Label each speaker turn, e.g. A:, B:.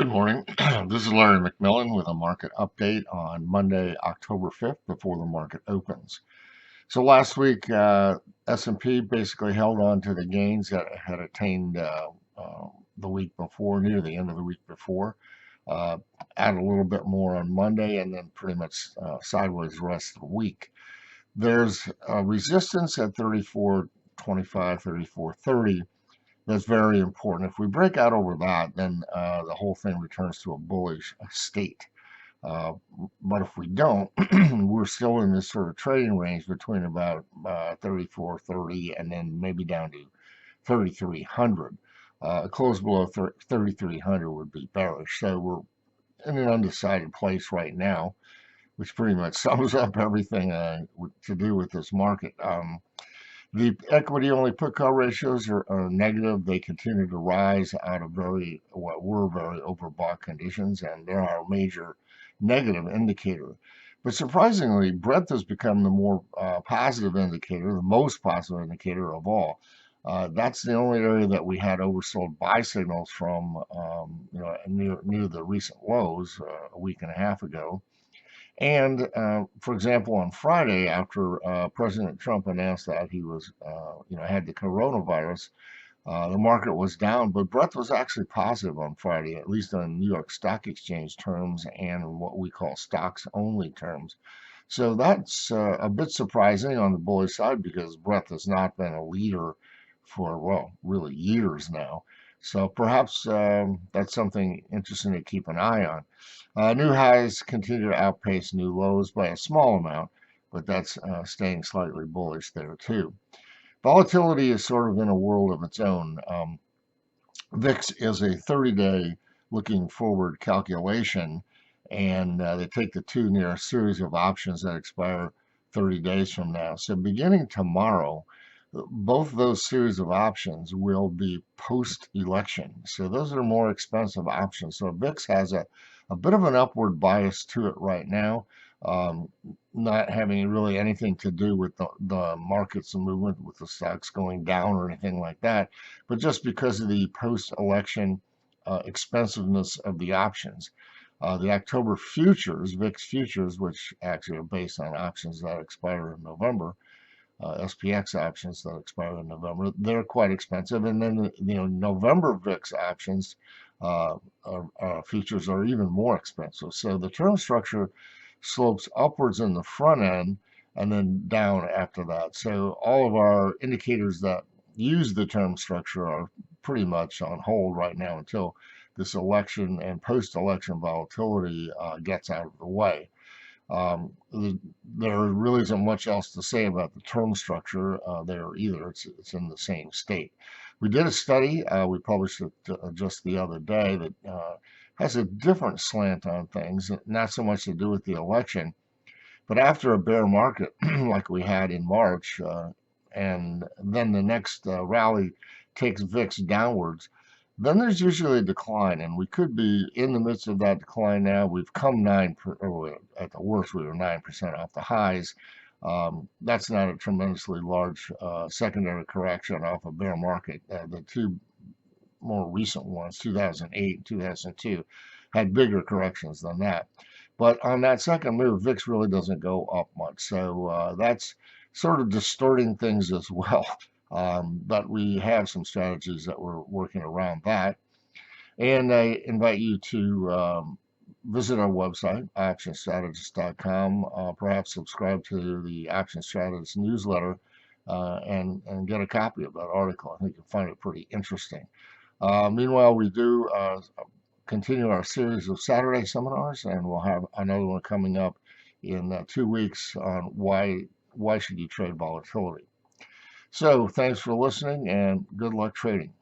A: Good morning. This is Larry McMillan with a market update on Monday, October 5th, before the market opens. So last week, S&P basically held on to the gains that it had attained the week before, near the end of the week before. Uh, Add a little bit more on Monday, and then pretty much sideways the rest of the week. There's resistance at 34.25, 34.30. That's very important. If we break out over that, then the whole thing returns to a bullish state. Uh, but if we don't, we're still in this sort of trading range between about 34.30 and then maybe down to 3,300. A close below 3,300 would be bearish. So we're in an undecided place right now, which pretty much sums up everything to do with this market. The equity-only put-call ratios are negative. They continue to rise out of what were very overbought conditions, and they're our major negative indicator. But surprisingly, breadth has become the more positive indicator, the most positive indicator of all. That's the only area that we had oversold buy signals from, near the recent lows a week and a half ago. And for example, on Friday, after President Trump announced that he was, had the coronavirus, the market was down, but breadth was actually positive on Friday, at least on New York Stock Exchange terms and what we call stocks only terms. So that's a bit surprising on the bullish side because breadth has not been a leader for, well, really years now. So perhaps that's something interesting to keep an eye on. New highs continue to outpace new lows by a small amount, but that's staying slightly bullish there too. Volatility is sort of in a world of its own. VIX is a 30-day looking forward calculation, and they take the two near a series of options that expire 30 days from now. So beginning tomorrow, both of those series of options will be post-election. So those are more expensive options. So VIX has a bit of an upward bias to it right now, not having really anything to do with the market's movement, with the stocks going down or anything like that, but just because of the post-election expensiveness of the options. The October futures, VIX futures, which actually are based on options that expire in November, SPX options that expire in November, they're quite expensive. And then November VIX options futures are even more expensive. So the term structure slopes upwards in the front end and then down after that. So all of our indicators that use the term structure are pretty much on hold right now until this election and post-election volatility gets out of the way. There really isn't much else to say about the term structure there either. It's in the same state. We did a study, we published it just the other day, that has a different slant on things, not so much to do with the election, but after a bear market like we had in March, and then the next rally takes VIX downwards, then there's usually a decline, and we could be in the midst of that decline now. We've come at the worst, we were 9% off the highs. That's not a tremendously large secondary correction off a bear market. The two more recent ones, 2008 and 2002, had bigger corrections than that. But on that second move, VIX really doesn't go up much. So that's sort of distorting things as well. But we have some strategies that we're working around that. And I invite you to visit our website, optionstrategist.com, perhaps subscribe to the Option Strategist newsletter, and get a copy of that article. I think you'll find it pretty interesting. Meanwhile, we do continue our series of Saturday seminars, and we'll have another one coming up in 2 weeks on why should you trade volatility. So thanks for listening, and good luck trading.